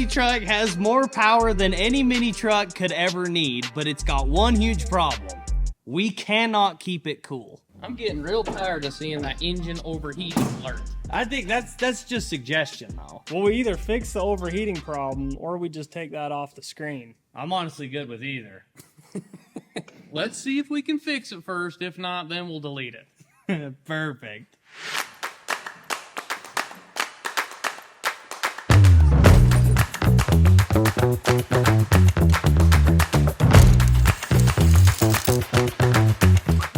mini truck has more power than any mini truck could ever need, but it's got one huge problem. We cannot keep it cool. I'm getting real tired of seeing that engine overheating alert. I think that's just suggestion though. Well, we either fix the overheating problem or we just take that off the screen. I'm honestly good with either. Let's see if we can fix it first. If not, then we'll delete it. Perfect.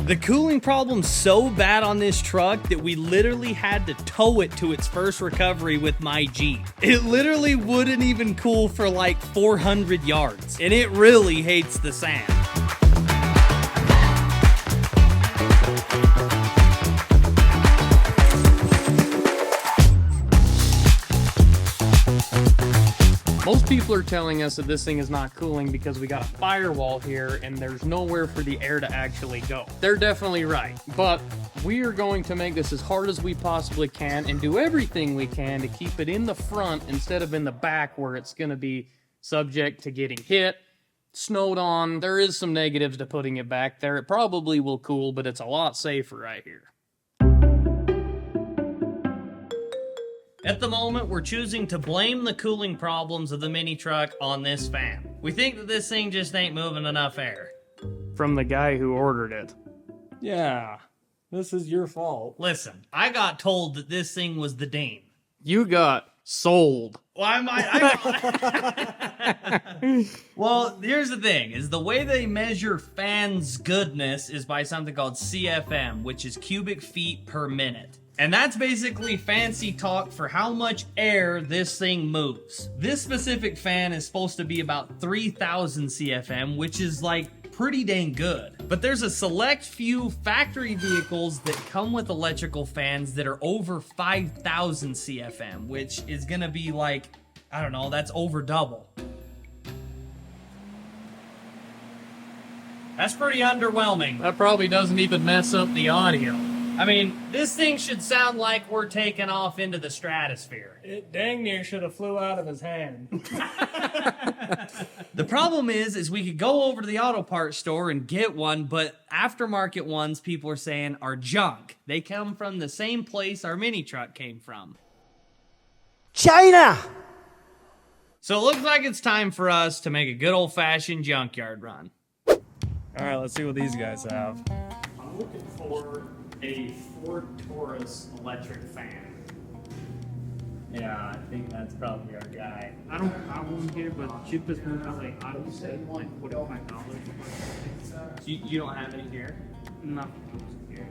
The cooling problem's so bad on this truck that we literally had to tow it to its first recovery with my Jeep. It literally wouldn't even cool for like 400 yards, and it really hates the sand. Most people are telling us that this thing is not cooling because we got a firewall here and there's nowhere for the air to actually go. They're definitely right, but we are going to make this as hard as we possibly can and do everything we can to keep it in the front instead of in the back where it's going to be subject to getting hit, snowed on. There is some negatives to putting it back there. It probably will cool, but it's a lot safer right here. At the moment, we're choosing to blame the cooling problems of the mini truck on this fan. We think that this thing just ain't moving enough air. From the guy who ordered it. Yeah, this is your fault. Listen, I got told that this thing was the Dane. You got sold. Well, well, here's the thing, is the way they measure fans' goodness is by something called CFM, which is cubic feet per minute. And that's basically fancy talk for how much air this thing moves. This specific fan is supposed to be about 3,000 CFM, which is like pretty dang good. But there's a select few factory vehicles that come with electrical fans that are over 5,000 CFM, which is gonna be like, I don't know, that's over double. That's pretty underwhelming. That probably doesn't even mess up the audio. I mean, this thing should sound like we're taking off into the stratosphere. It dang near should have flew out of his hand. The problem is we could go over to the auto parts store and get one, but aftermarket ones, people are saying, are junk. They come from the same place our mini truck came from. China! So it looks like it's time for us to make a good old-fashioned junkyard run. All right, let's see what these guys have. I'm looking for a Ford Taurus electric fan. Yeah, I think that's probably our guy. I don't have one here, but the cheapest one like I would say like $45. You don't have any here? Nothing here.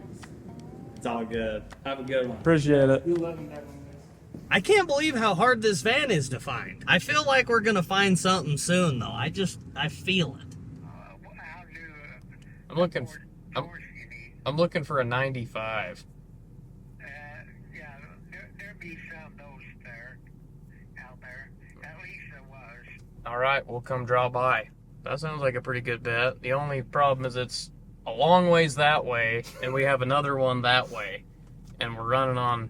It's all good. Have a good one. Appreciate it. I can't believe how hard this van is to find. I feel like we're gonna find something soon though. I feel it. I'm looking for a 95. Yeah, there'd be some of those there, out there. At least there was. All right, we'll come draw by. That sounds like a pretty good bet. The only problem is it's a long ways that way, and we have another one that way, and we're running on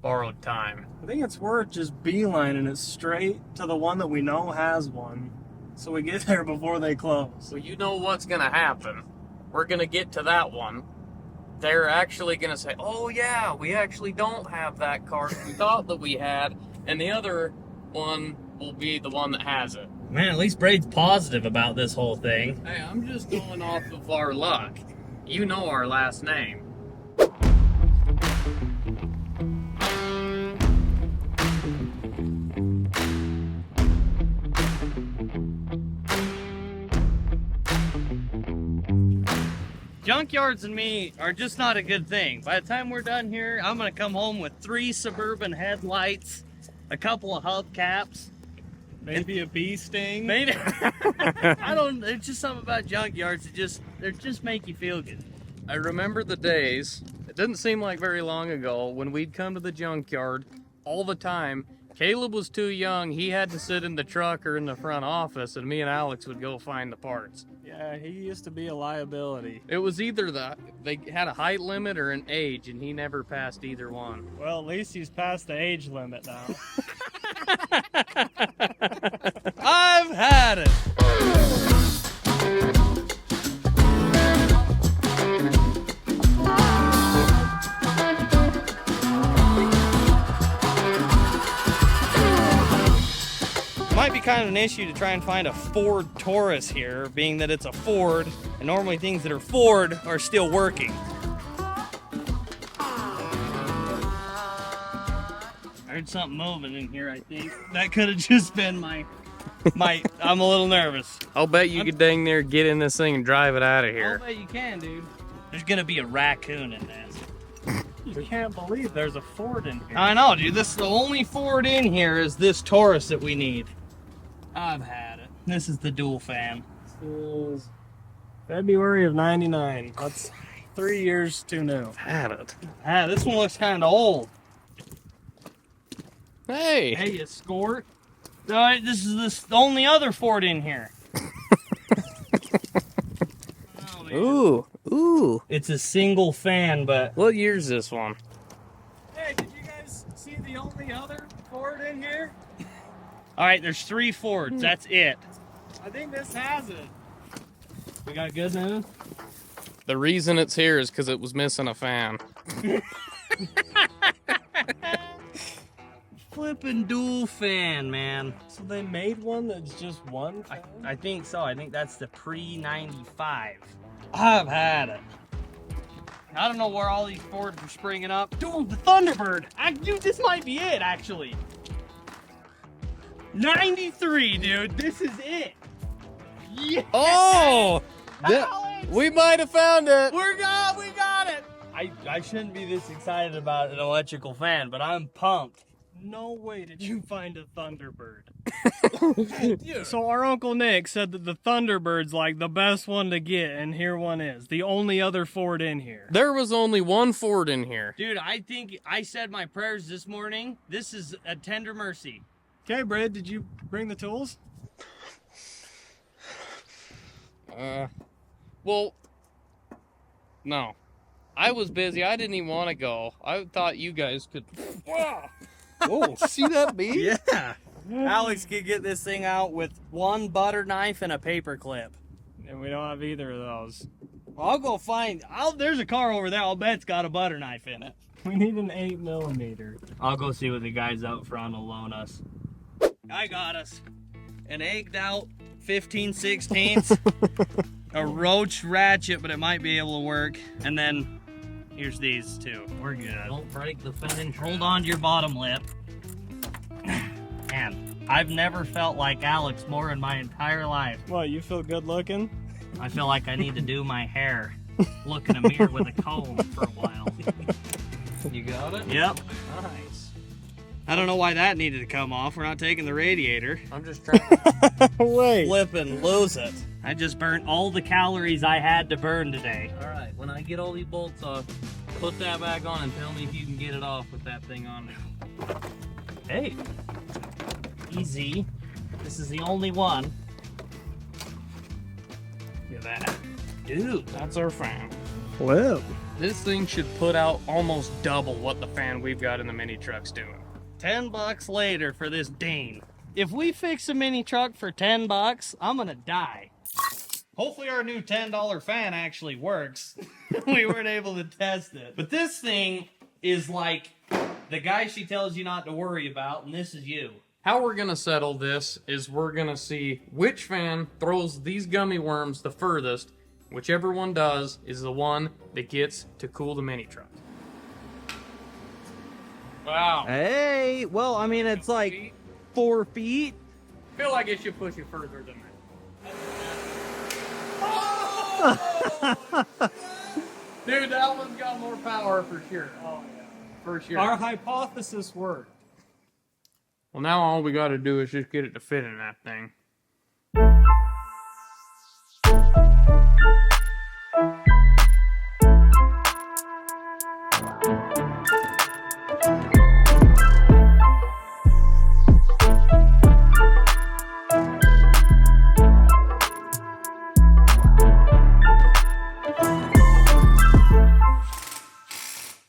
borrowed time. I think it's worth just beelining it straight to the one that we know has one, so we get there before they close. So you know what's gonna happen. We're gonna get to that one. They're actually gonna say, oh yeah, we actually don't have that car we thought that we had, and the other one will be the one that has it. Man, at least Braid's positive about this whole thing. Hey, I'm just going off of our luck. You know our last name. Junkyards and me are just not a good thing. By the time we're done here, I'm gonna come home with 3 Suburban headlights, a couple of hubcaps, Maybe a bee sting. maybe. I don't. It's just something about junkyards. They just make you feel good. I remember the days, it didn't seem like very long ago, when we'd come to the junkyard all the time. Caleb was too young. He had to sit in the truck or in the front office, and me and Alex would go find the parts. Yeah, he used to be a liability. It was either they had a height limit or an age, and he never passed either one. Well, at least he's past the age limit now. I've had it. Might be kind of an issue to try and find a Ford Taurus here, being that it's a Ford, and normally things that are Ford are still working. I heard something moving in here, I think. That could have just been my, I'm a little nervous. I'll bet you could dang near get in this thing and drive it out of I'll here. bet you can, dude. There's gonna be a raccoon in this. You can't believe there's a Ford in here. I know, dude. This is the only Ford in here is this Taurus that we need. I've had it. This is the dual fan. This is February of '99. That's 3 years too new. Had it. Ah, this one looks kind of old. Hey. Hey, you skort. Alright, this is the only other Ford in here. Oh, man. Ooh. It's a single fan, but What year's this one? Hey, did you guys see the only other Ford in here? alright, there's 3 Fords. That's it. I think this has it. We got good news? The reason it's here is because it was missing a fan. Flippin' dual fan, man. So they made one that's just one fan? I think so. I think that's the pre-95. I've had it. I don't know where all these Fords are springing up. Dude, the Thunderbird. Dude, this might be it, actually. 93, dude. This is it. Yeah. Oh! Alex! We might have found it. We got it. I shouldn't be this excited about an electrical fan, but I'm pumped. No way did you find a Thunderbird. Dude. So our Uncle Nick said that the Thunderbird's like the best one to get, and here one is. The only other Ford in here. There was only one Ford in here. Dude, I think I said my prayers this morning. This is a tender mercy. Okay, Brad, did you bring the tools? Well, no. I was busy. I didn't even want to go. I thought you guys could. Whoa, see that bead? Yeah. Alex could get this thing out with one butter knife and a paper clip. And we don't have either of those. Well, I'll go find. There's a car over there. I'll bet it's got a butter knife in it. We need an 8mm. I'll go see what the guys out front will loan us. I got us an egged out 15/16, a roach ratchet, but it might be able to work. And then here's these two. We're good. Don't break the finish. Hold on to your bottom lip. Man, I've never felt like Alex more in my entire life. What, you feel good looking? I feel like I need to do my hair. Look in a mirror with a comb for a while. You got it? Yep. Nice. I don't know why that needed to come off. We're not taking the radiator. I'm just trying to... Wait. Flip and lose it. I just burnt all the calories I had to burn today. Alright, when I get all these bolts off, put that back on and tell me if you can get it off with that thing on there. Hey. Easy. This is the only one. Look at that. Dude. That's our fan. Flip. This thing should put out almost double what the fan we've got in the mini truck's doing. $10 later for this Dane. If we fix a mini truck for $10, I'm gonna die. Hopefully our new $10 fan actually works. We weren't able to test it. But this thing is like the guy she tells you not to worry about, and this is you. How we're gonna settle this is we're gonna see which fan throws these gummy worms the furthest. Whichever one does is the one that gets to cool the mini truck. Wow. Hey, well, I mean, it's like 4 feet. I feel like it should push you further than that. Dude, that one's got more power for sure. Oh, yeah. For sure. Our hypothesis worked. Well, now all we gotta do is just get it to fit in that thing.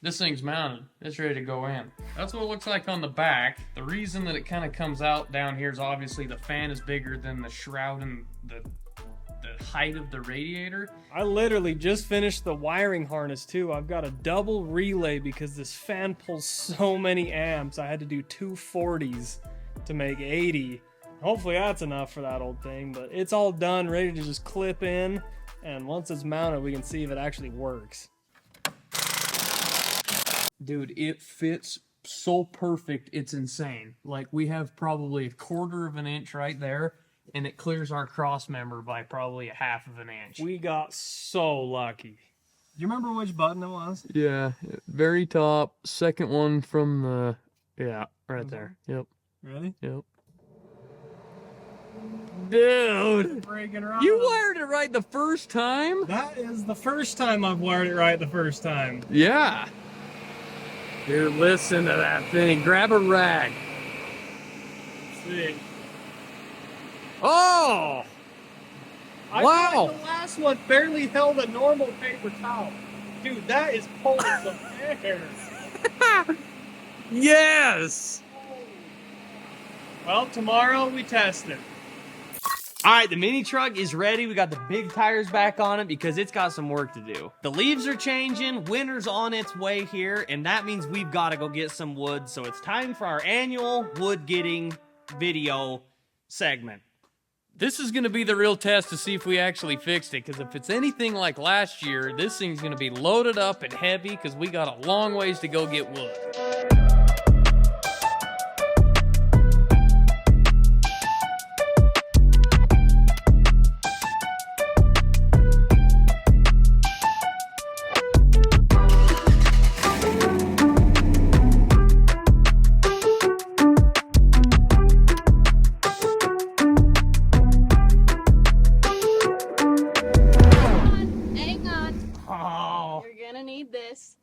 This thing's mounted. It's ready to go in. That's what it looks like on the back. The reason that it kind of comes out down here is obviously the fan is bigger than the shroud and the height of the radiator. I literally just finished the wiring harness too. I've got a double relay because this fan pulls so many amps. I had to do 240s to make 80. Hopefully that's enough for that old thing, but it's all done, ready to just clip in. And once it's mounted, we can see if it actually works. Dude, it fits so perfect, it's insane. Like, we have probably 1/4 of an inch right there, and it clears our cross member by probably 1/2 of an inch. We got so lucky. Do you remember which button it was? Yeah, very top, second one from the, yeah, right there. Yep. Really? Yep. Dude, Breaking around. you wired it right the first time? That is the first time I've wired it right the first time. Yeah. Dude, listen to that thing. Grab a rag. Let's see. Oh! I Wow. feel like the last one barely held a normal paper towel. Dude, that is pulling some air. Yes! Well, tomorrow we test it. All right, the mini truck is ready. We got the big tires back on it because it's got some work to do. The leaves are changing, winter's on its way here, and that means we've got to go get some wood. So it's time for our annual wood getting video segment. This is going to be the real test to see if we actually fixed it, because if it's anything like last year, this thing's going to be loaded up and heavy because we got a long ways to go get wood.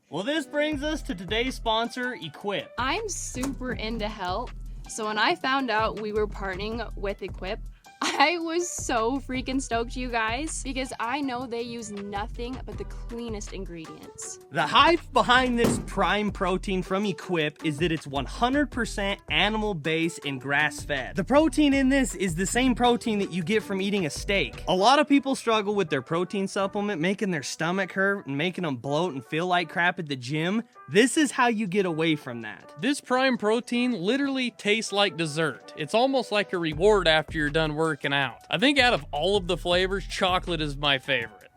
Well, this brings us to today's sponsor, Equip. I'm super into health, so when I found out we were partnering with Equip, I was so freaking stoked, you guys, because I know they use nothing but the cleanest ingredients. The hype behind this prime protein from Equip is that it's 100% animal-based and grass-fed. The protein in this is the same protein that you get from eating a steak. A lot of people struggle with their protein supplement, making their stomach hurt and making them bloat and feel like crap at the gym. This is how you get away from that. This prime protein literally tastes like dessert. It's almost like a reward after you're done working out. I think out of all of the flavors, chocolate is my favorite.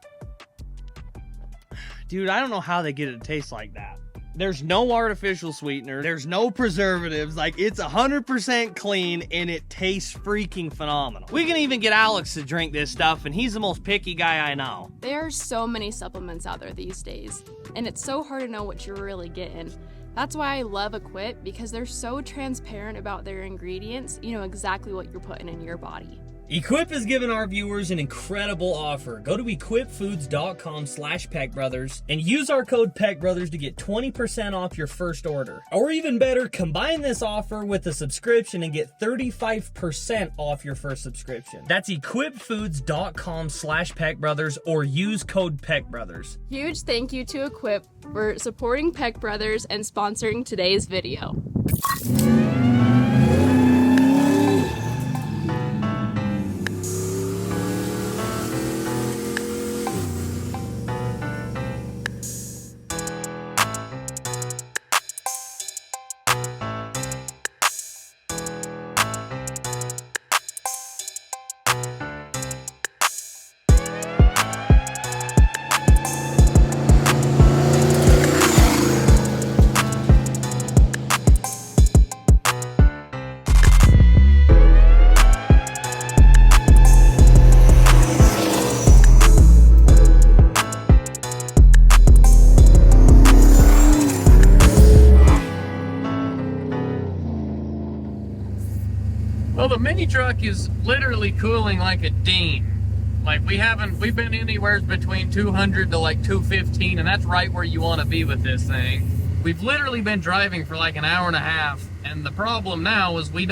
Dude, I don't know how they get it to taste like that. There's no artificial sweetener. There's no preservatives. Like, it's 100% clean, and it tastes freaking phenomenal. We can even get Alex to drink this stuff, and he's the most picky guy I know. There are so many supplements out there these days, and it's so hard to know what you're really getting. That's why I love Equip, because they're so transparent about their ingredients. You know exactly what you're putting in your body. Equip has given our viewers an incredible offer. Go to equipfoods.com/PeckBrothers and use our code PeckBrothers to get 20% off your first order. Or even better, combine this offer with a subscription and get 35% off your first subscription. That's equipfoods.com/PeckBrothers or use code PeckBrothers. Huge thank you to Equip for supporting Peck Brothers and sponsoring today's video. Well, the mini truck is literally cooling like a dean. Like, we've been anywhere between 200 to like 215, and that's right where you want to be with this thing. We've literally been driving for like an hour and a half, and the problem now is we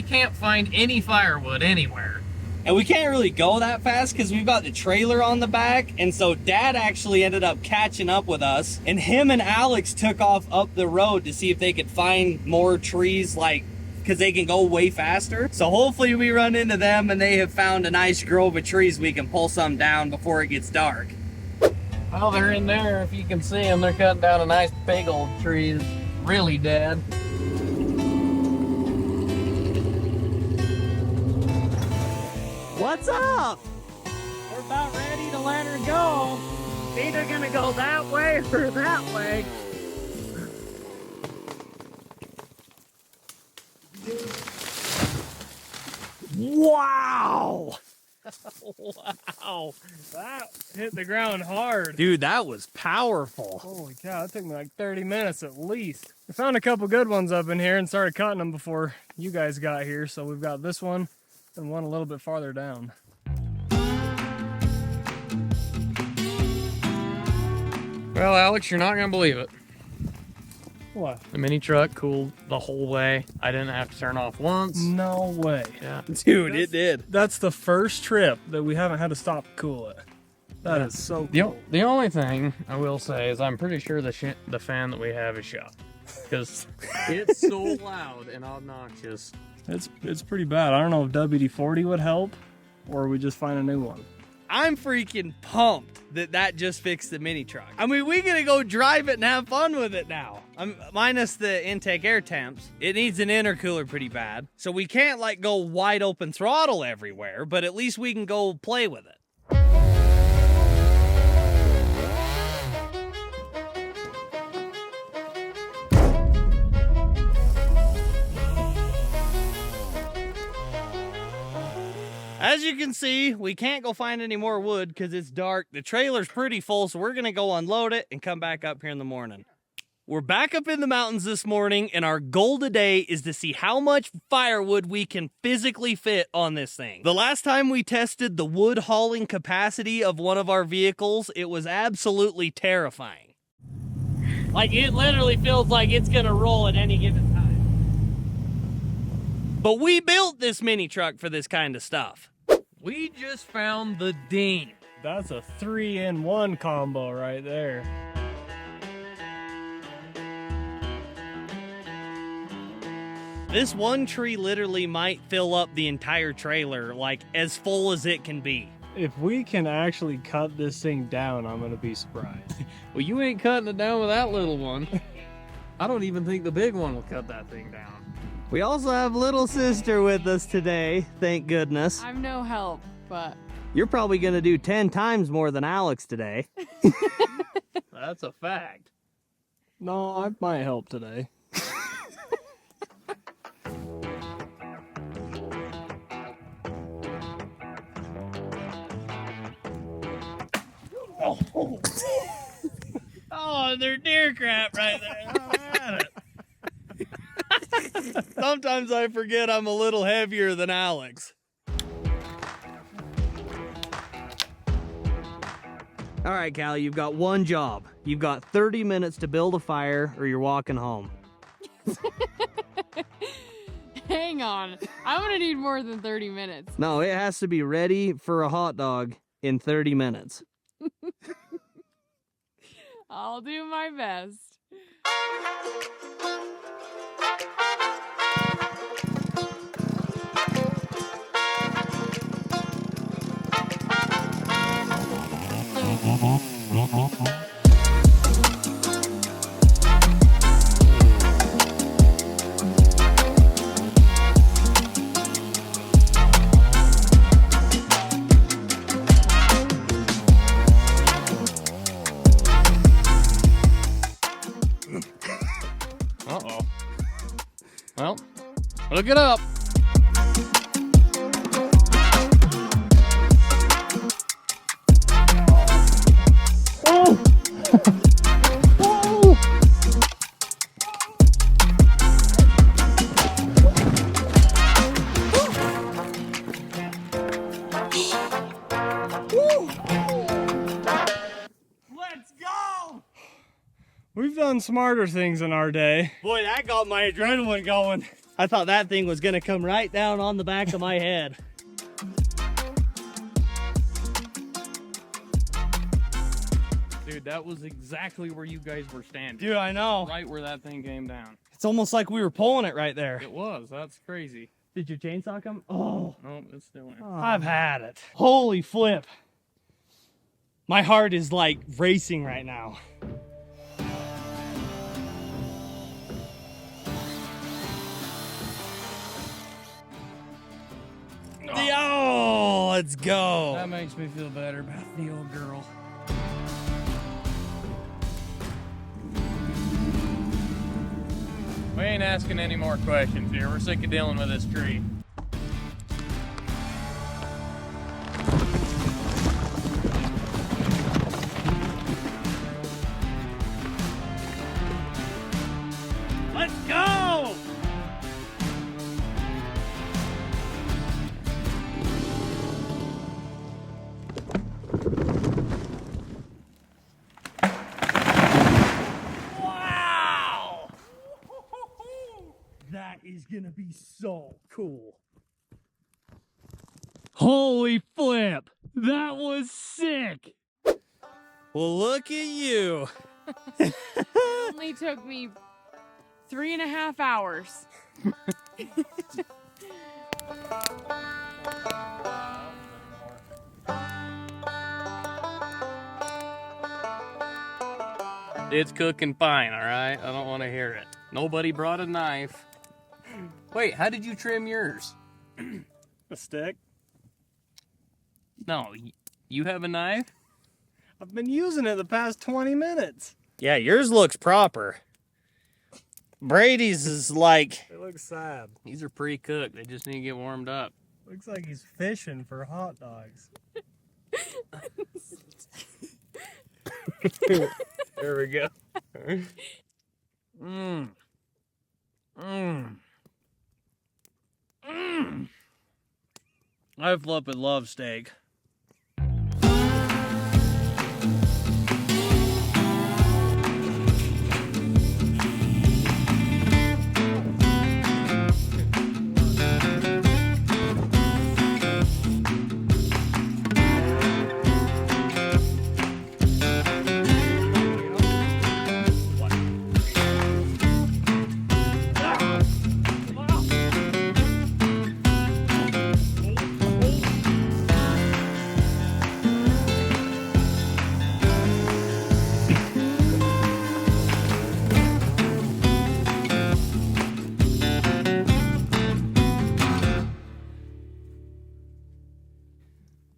can't find any firewood anywhere. And we can't really go that fast because we've got the trailer on the back. And so Dad actually ended up catching up with us. And him and Alex took off up the road to see if they could find more trees, like, because they can go way faster. So hopefully we run into them and they have found a nice grove of trees we can pull some down before it gets dark. Well, they're in there. If you can see them, they're cutting down a nice big old tree. Really, Dad? What's up? We're about ready to let her go. It's either gonna go that way or that way. Wow! Wow, that hit the ground hard. Dude, that was powerful. Holy cow, that took me like 30 minutes at least. We found a couple good ones up in here and started cutting them before you guys got here. So we've got this one and one a little bit farther down. Well, Alex, you're not gonna believe it. What? The mini truck cooled the whole way. I didn't have to turn off once. No way. Yeah. Dude, it did. That's the first trip that we haven't had to stop to cool it. That is so cool. The only thing I will say is I'm pretty sure the fan that we have is shot. Because it's so loud and obnoxious. It's pretty bad. I don't know if WD-40 would help or we just find a new one. I'm freaking pumped that just fixed the mini truck. I mean, we gonna go drive it and have fun with it now. Minus the intake air temps. It needs an intercooler pretty bad. So we can't like go wide open throttle everywhere, but at least we can go play with it. As you can see, we can't go find any more wood because it's dark. The trailer's pretty full, so we're gonna go unload it and come back up here in the morning. We're back up in the mountains this morning, and our goal today is to see how much firewood we can physically fit on this thing. The last time we tested the wood hauling capacity of one of our vehicles, it was absolutely terrifying. Like, it literally feels like it's gonna roll at any given time. But we built this mini truck for this kind of stuff. We just found the ding. That's a 3-in-1 combo right there. This one tree literally might fill up the entire trailer, like as full as it can be. If we can actually cut this thing down, I'm gonna be surprised. Well, you ain't cutting it down with that little one. I don't even think the big one will cut that thing down. We also have little sister with us today, thank goodness. I'm no help, but You're probably gonna do 10 times more than Alex today. That's a fact. No, I might help today. Oh, they're deer crap right there. Oh, man. Sometimes I forget I'm a little heavier than Alex. All right, Callie, you've got one job. You've got 30 minutes to build a fire or you're walking home. hang on. I'm gonna need more than 30 minutes. No, it has to be ready for a hot dog in 30 minutes. I'll do my best. Uh-oh. Well, look it up. Oh! Let's go! We've done smarter things in our day. Boy, that got my adrenaline going. I thought that thing was gonna come right down on the back of my head. that was exactly where you guys were standing. Dude, I know. Right where that thing came down. It's almost like we were pulling it right there. It was. That's crazy. Did your chainsaw come? Oh. Nope, it's still in. I've had it. Holy flip. My heart is like racing right now. Oh, let's go. That makes me feel better about the old girl. We ain't asking any more questions here. We're sick of dealing with this tree. Let's go. Wow. That is gonna be so cool. Holy flip. That was sick. Well, look at you. It only took me 3.5 hours. It's cooking fine, all right? I don't want to hear it. Nobody brought a knife. Wait, how did you trim yours? A stick. No, you have a knife? I've been using it the past 20 minutes. Yeah, yours looks proper. Brady's is like... It looks sad. These are pre-cooked. They just need to get warmed up. Looks like he's fishing for hot dogs. There we go. Mmm. I flippin' love steak.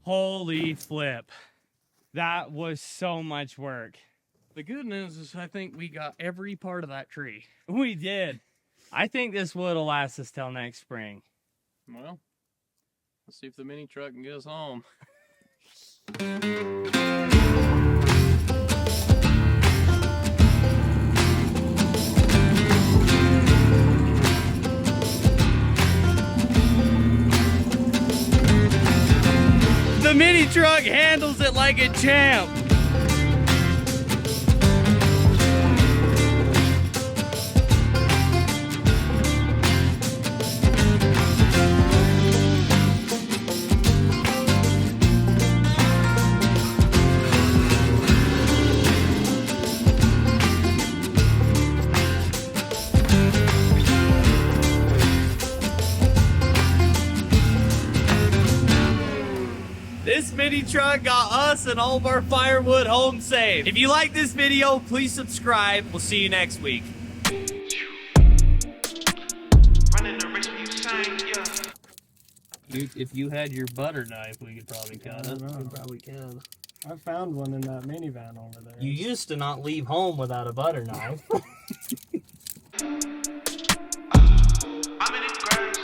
Holy flip. That was so much work. The good news is I think we got every part of that tree. We did. I think this wood will last us till next spring. Well, let's see if the mini truck can get us home. The mini truck handles it like a champ. This mini truck got us and all of our firewood home safe. If you like this video, please subscribe. We'll see you next week. If you had your butter knife, we could probably cut it. We probably can. I found one in that minivan over there. You used to not leave home without a butter knife. I'm in it, grass.